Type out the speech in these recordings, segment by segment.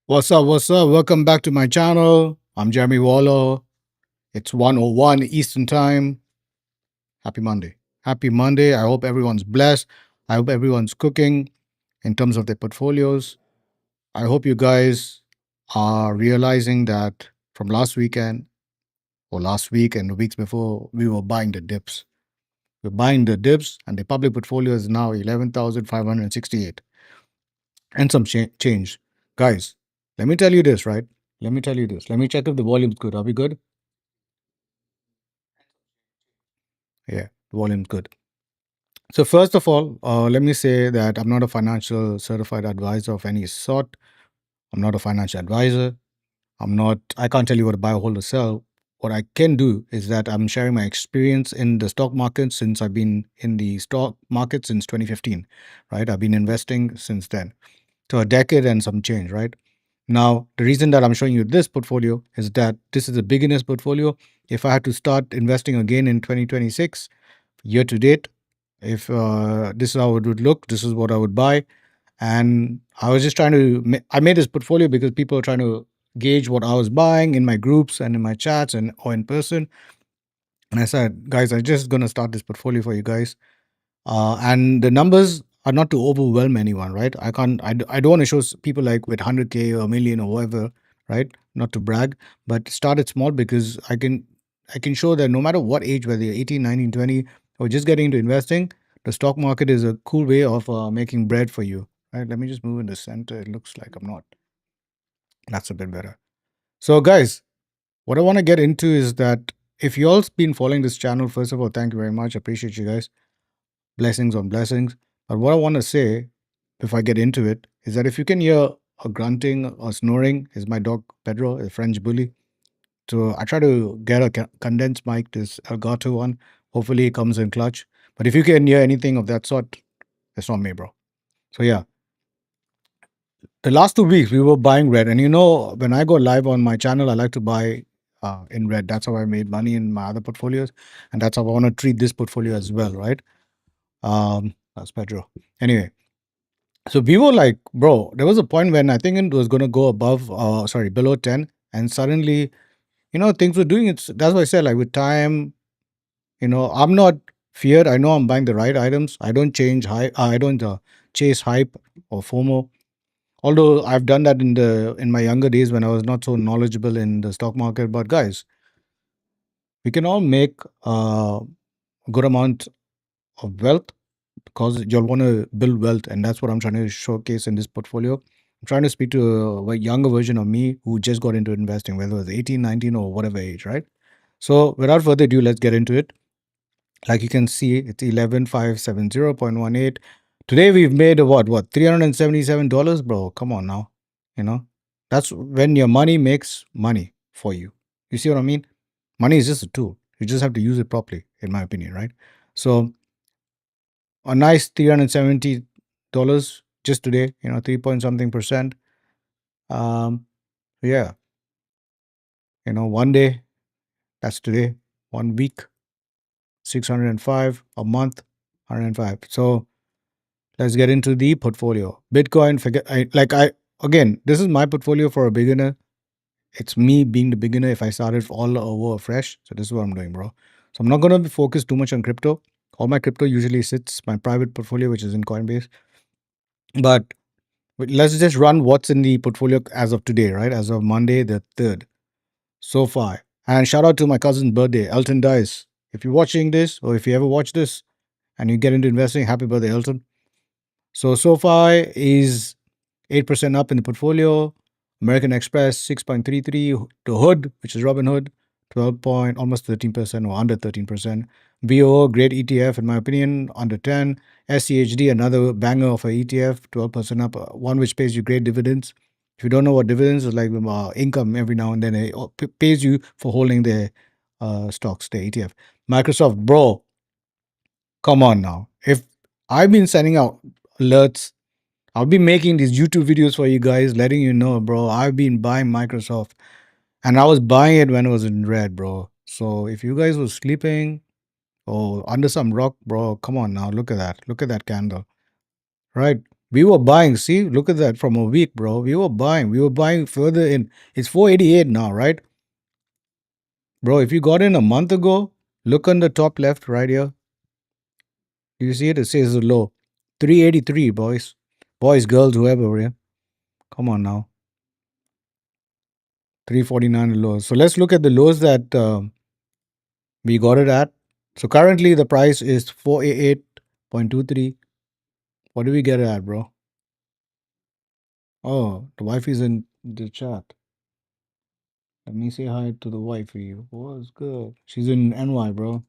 What's up? What's up? Welcome back to my channel. I'm Jeremy Waller. It's 1:01 Eastern Time. Happy Monday. Happy Monday. I hope everyone's blessed. I hope everyone's cooking in terms of their portfolios. I hope you guys are realizing that from last weekend or last week and the weeks before, we were buying the dips. We're buying the dips, and the public portfolio is now 11,568 and some change. Guys, let me tell you this, right? Let me tell you this. Let me check if the volume's good. Are we good? Yeah, the volume's good. So first of all, let me say that I'm not a financial certified advisor of any sort. I'm not a financial advisor. I can't tell you what to buy, hold, or sell. What I can do is that I'm sharing my experience in the stock market since I've been in the stock market since 2015, right? I've been investing since then. So a decade and some change, right? Now, the reason that I'm showing you this portfolio is that this is a beginner's portfolio. If I had to start investing again in 2026, year to date, if this is how it would look, this is what I would buy. And I was just trying to, I made this portfolio because people are trying to gauge what I was buying in my groups and in my chats and or in person. And I said, guys, I'm just going to start this portfolio for you guys. And the numbers are not to overwhelm anyone, right? I don't want to show people like with 100K or a million or whatever, right? Not to brag, but start it small because I can show that no matter what age, whether you're 18, 19, 20, or just getting into investing, the stock market is a cool way of making bread for you, right? Let me just move in the center. It looks like I'm not. That's a bit better. So, guys, what I want to get into is that if you all been following this channel, first of all, thank you very much. Appreciate you guys. Blessings on blessings. But what I want to say, if I get into it, is that if you can hear a grunting or snoring, is my dog Pedro, a French bully. So I try to get a condensed mic, this Elgato one. Hopefully it comes in clutch. But if you can hear anything of that sort, that's not me, bro. So yeah, the last 2 weeks we were buying red, and when I go live on my channel, I like to buy in red. That's how I made money in my other portfolios, and that's how I want to treat this portfolio as well, right? That's Pedro. Anyway, so we were like, bro, there was a point when I think it was going to go below 10. And suddenly, things were doing it. That's why I said, like, with time, I'm not feared. I know I'm buying the right items. I don't I don't chase hype or FOMO. Although I've done that in my younger days when I was not so knowledgeable in the stock market. But guys, we can all make a good amount of wealth because you'll want to build wealth, and that's what I'm trying to showcase in this portfolio. I'm trying to speak to a younger version of me who just got into investing, whether it was 18, 19, or whatever age, right? So without further ado, let's get into it. Like you can see, it's 11,570.18. Today we've made what $377, bro. Come on now. You know, that's when your money makes money for you. You see what I mean? Money is just a tool. You just have to use it properly, in my opinion, right? So a nice $370 just today, 3 point something percent. Yeah, one day, that's today, 1 week, 605, a month, 105. So let's get into the portfolio. Bitcoin, again, this is my portfolio for a beginner. It's me being the beginner if I started all over fresh. So this is what I'm doing, bro. So I'm not going to be focused too much on crypto. All my crypto usually sits my private portfolio, which is in Coinbase. But let's just run what's in the portfolio as of today, right? As of Monday the 3rd, SOFI. And shout out to my cousin's birthday, Elton Dice. If you're watching this, or if you ever watch this and you get into investing, happy birthday, Elton. So SOFI is 8% up in the portfolio. American Express 6.33. The Hood, which is Robinhood, 12 point, almost 13% or under 13%. BO, great ETF in my opinion, under 10. SCHD, another banger of a ETF, 12% up, one which pays you great dividends. If you don't know what dividends is, like income every now and then, it pays you for holding the stocks, the ETF. Microsoft, bro, come on now. If I've been sending out alerts, I'll be making these YouTube videos for you guys, letting you know, bro, I've been buying Microsoft, and I was buying it when it was in red, bro. So if you guys were sleeping or under some rock, bro, come on now, look at that. Look at that candle, right? We were buying. See, look at that from a week, bro. We were buying. We were buying further in. It's 488 now, right? Bro, if you got in a month ago, look on the top left right here. You see it? It says the low. 383, boys. Boys, girls, whoever, yeah. Come on now. 349 lows. So let's look at the lows that we got it at. So currently the price is 488.23. What do we get it at, bro? Oh, the wife is in the chat. Let me say hi to the wifey. What's good? She's in NY, bro.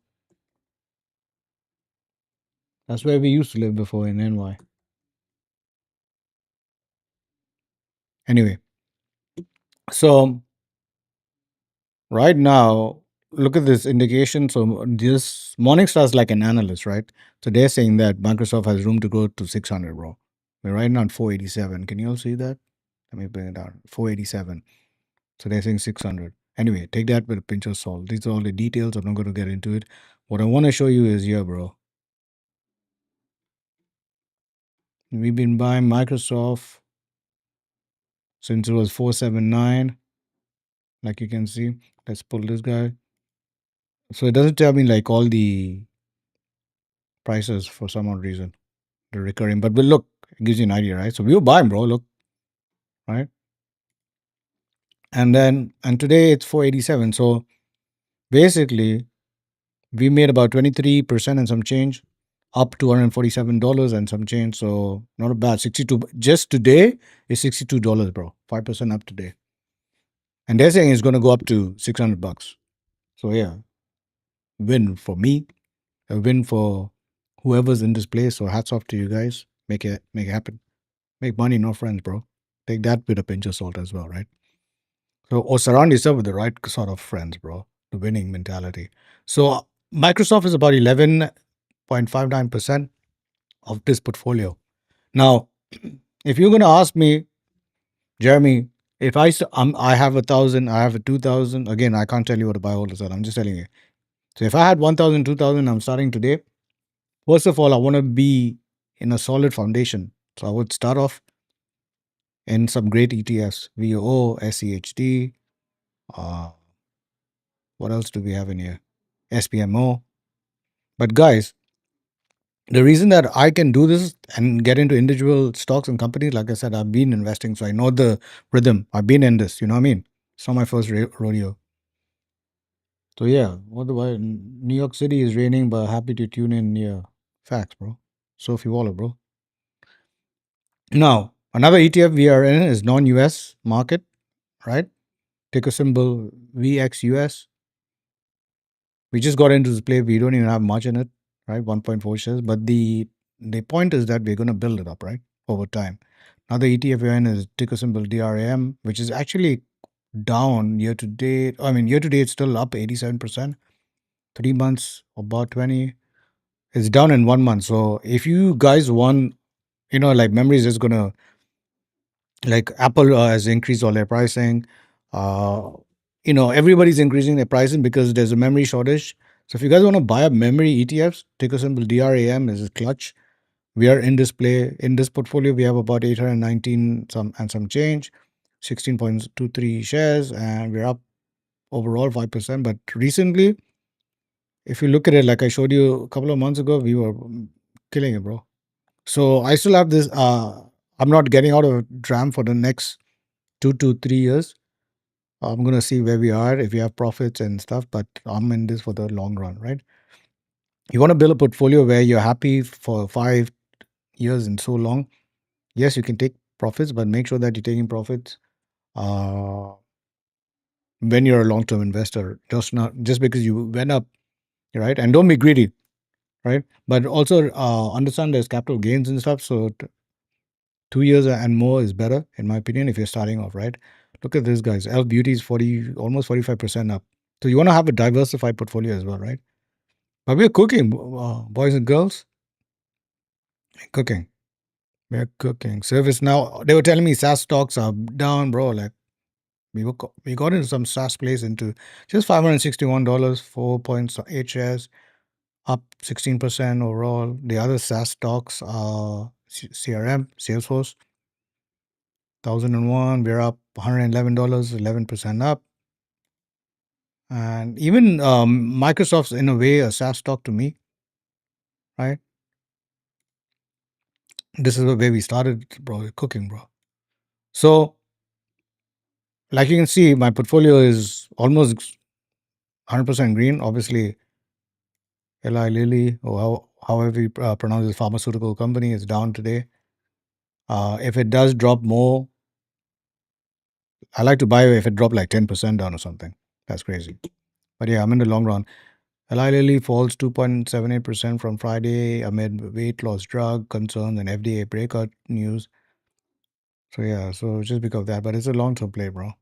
That's where we used to live before, in NY. Anyway, so right now, look at this indication. So this Morningstar's like an analyst, right? So they're saying that Microsoft has room to go to 600, bro. We're right now at 487. Can you all see that? Let me bring it down. 487. So they're saying 600. Anyway, take that with a pinch of salt. These are all the details. I'm not going to get into it. What I want to show you is here, bro. We've been buying Microsoft since it was 479. Like you can see. Let's pull this guy. So it doesn't tell me like all the prices for some odd reason. The recurring. But look, it gives you an idea, right? So we were buying, bro. Look. Right? And today it's 487. So basically, we made about 23% and some change, up $247 and some change. So not a bad 62. Just today is $62, bro. 5% up today. And they're saying it's going to go up to $600. So yeah, win for me, a win for whoever's in this place. So hats off to you guys. Make it happen. Make money, no friends, bro. Take that with a pinch of salt as well, right? So, or surround yourself with the right sort of friends, bro. The winning mentality. So Microsoft is about 11.59% of this portfolio. Now, if you're going to ask me, Jeremy, if I have 1,000, I have a 2,000. Again, I can't tell you what to buy all of that. I'm just telling you. So if I had 1,000, 2,000, I'm starting today. First of all, I want to be in a solid foundation. So I would start off in some great ETFs, VOO, SEHD. What else do we have in here? SPMO. But guys, the reason that I can do this and get into individual stocks and companies, like I said, I've been investing, so I know the rhythm. I've been in this, you know what I mean? It's not my first rodeo. So yeah, what do I? New York City is raining, but happy to tune in near facts, bro. SOFI Waller, bro. Now, another ETF we are in is non-US market, right? Ticker symbol VXUS. We just got into this play. We don't even have much in it, right? 1.4 shares. But the point is that we're going to build it up, right? Over time. Another ETF we're in is ticker symbol DRAM, which is actually down year to date. I mean, year to date, it's still up 87%. 3 months, about 20. It's down in 1 month. So if you guys want, like memory is just going to, like Apple has increased all their pricing. Everybody's increasing their pricing because there's a memory shortage. So if you guys want to buy up memory ETFs, ticker symbol DRAM is a clutch. We are in this play. In this portfolio, we have about 819 some change, 16.23 shares, and we're up overall 5%. But recently, if you look at it, like I showed you a couple of months ago, we were killing it, bro. So I still have this. I'm not getting out of DRAM for the next 2 to 3 years. I'm going to see where we are, if we have profits and stuff, but I'm in this for the long run, right? You want to build a portfolio where you're happy for 5 years and so long. Yes, you can take profits, but make sure that you're taking profits when you're a long-term investor, just because you went up, right? And don't be greedy, right? But also understand there's capital gains and stuff. So 2 years and more is better, in my opinion, if you're starting off, right? Look at this, guys. Elf Beauty is almost 45% up. So you want to have a diversified portfolio as well, right? But we're cooking, boys and girls. Cooking. We're cooking. Service now. They were telling me SaaS stocks are down, bro. Like we got into some SaaS plays into just $561, 4.8 shares, up 16% overall. The other SaaS stocks are CRM, Salesforce, 1001. We're up $111, 11% up. And even Microsoft's in a way a SaaS stock to me, right? This is where we started, bro, cooking, bro. So, like you can see, my portfolio is almost 100% green. Obviously, Eli Lilly, or however you pronounce this pharmaceutical company, is down today. If it does drop more, I like to buy if it dropped like 10% down or something. That's crazy. But yeah, I'm in the long run. Eli Lilly falls 2.78% from Friday amid weight loss drug concerns and FDA breakout news. So yeah, so just because of that, but it's a long-term play, bro.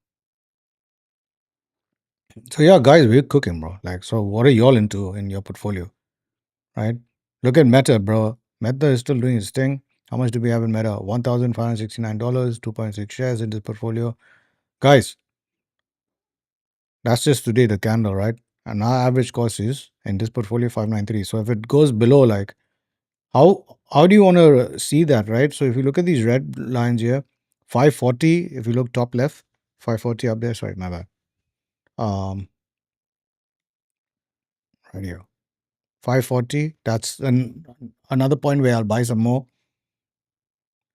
So yeah, guys, we're cooking, bro. Like, so what are y'all into in your portfolio, right? Look at Meta, bro. Meta is still doing its thing. How much do we have in Meta? $1,569, 2.6 shares in this portfolio. Guys, that's just today, the candle, right? And our average cost is in this portfolio 593. So if it goes below, like, how do you want to see that, right? So if you look at these red lines here, 540, if you look top left, 540 up there, sorry, my bad. Right here. 540, that's another point where I'll buy some more.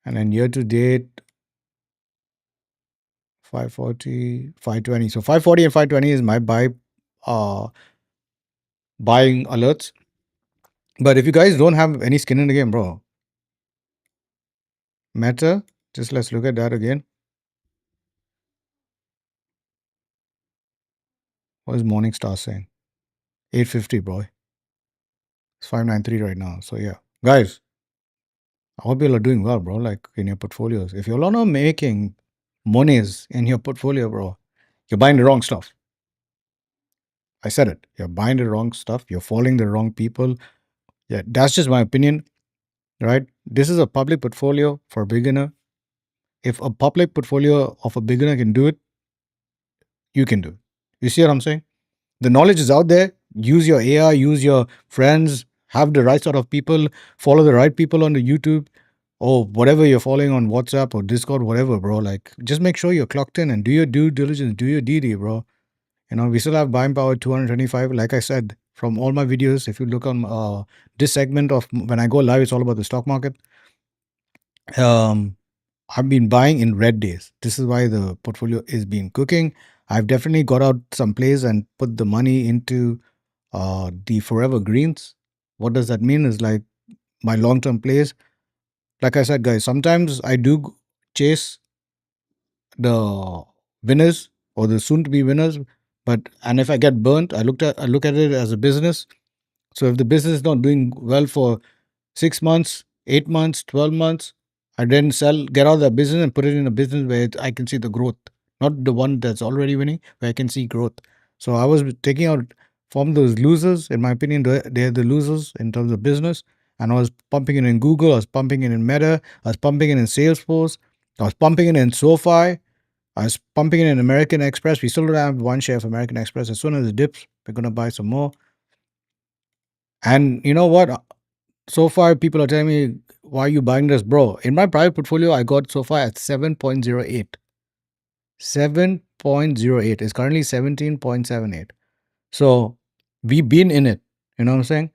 And then year to date, 540, 520. So 540 and 520 is my buying alerts. But if you guys don't have any skin in the game, bro, Meta, just let's look at that again. What is Morningstar saying? 850, bro. It's 593 right now. So yeah, guys, I hope you are doing well, bro. Like in your portfolios. If you're not making monies in your portfolio, bro, you're buying the wrong stuff. I said it. You're buying the wrong stuff. You're following the wrong people. Yeah, that's just my opinion, right? This is a public portfolio for a beginner. If a public portfolio of a beginner can do it, you can do it. You see what I'm saying? The knowledge is out there. Use your AI, use your friends, have the right sort of people, follow the right people on the YouTube or whatever you're following on WhatsApp or Discord, whatever, bro. Like, just make sure you're clocked in and do your due diligence, do your DD, bro. You know, we still have buying power 225. Like I said, from all my videos, if you look on this segment of when I go live, it's all about the stock market. I've been buying in red days. This is why the portfolio is been cooking. I've definitely got out some plays and put the money into the forever greens. What does that mean? Is like my long-term plays. Like I said, guys, sometimes I do chase the winners or the soon-to-be winners, and if I get burnt, I look at it as a business. So if the business is not doing well for 6 months, 8 months, 12 months, I then get out of that business and put it in a business where I can see the growth, not the one that's already winning, where I can see growth. So I was taking out from those losers. In my opinion, they're the losers in terms of business. And I was pumping it in Google, I was pumping it in Meta, I was pumping it in Salesforce, I was pumping it in SOFI, I was pumping it in American Express. We still don't have one share of American Express. As soon as it dips, we're going to buy some more. And you know what? So far, people are telling me, why are you buying this, bro? In my private portfolio, I got so far at 7.08. 7.08 is currently 17.78. So we've been in it. You know what I'm saying?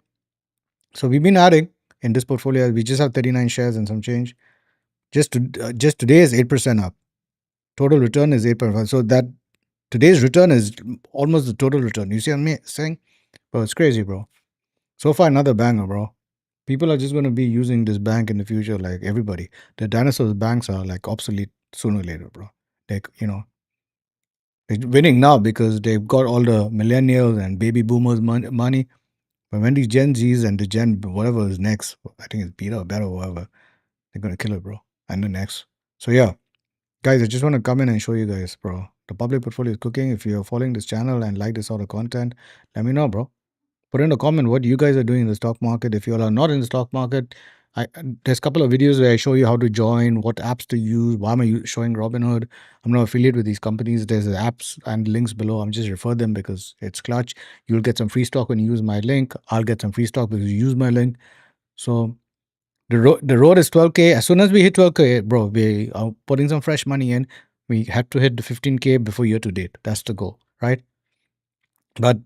So we've been adding in this portfolio. We just have 39 shares and some change. Just today is 8% up. Total return is 8.5. So that today's return is almost the total return. You see what I'm saying? Bro, it's crazy, bro. So far, another banger, bro. People are just going to be using this bank in the future, like everybody. The dinosaurs banks are like obsolete sooner or later, bro. Like, you know, they're winning now because they've got all the millennials and baby boomers money. But when these Gen Zs and the Gen whatever is next, I think it's Beta or Better or whatever, they're going to kill it, bro. And the next. So, yeah, guys, I just want to come in and show you guys, bro. The public portfolio is cooking. If you're following this channel and like this sort of content, let me know, bro. Put in a comment what you guys are doing in the stock market. If you all are not in the stock market, there's a couple of videos where I show you how to join, what apps to use, why am I showing Robinhood. I'm not affiliated with these companies. There's the apps and links below. I'm just refer them because it's clutch. You'll get some free stock when you use my link. I'll get some free stock because you use my link. So The road is 12K. As soon as we hit 12K, bro, we are putting some fresh money in. We have to hit the 15K before year to date. That's the goal, right? But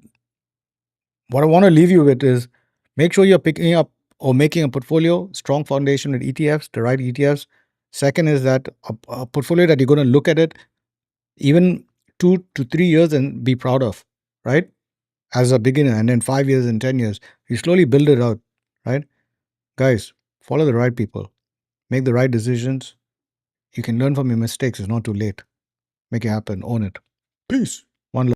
what I want to leave you with is make sure you're picking up or making a portfolio, strong foundation with ETFs, the right ETFs. Second is that a portfolio that you're going to look at it even 2 to 3 years and be proud of, right? As a beginner, and then 5 years and 10 years, you slowly build it out, right? Guys, follow the right people, make the right decisions. You can learn from your mistakes. It's not too late. Make it happen. Own it. Peace.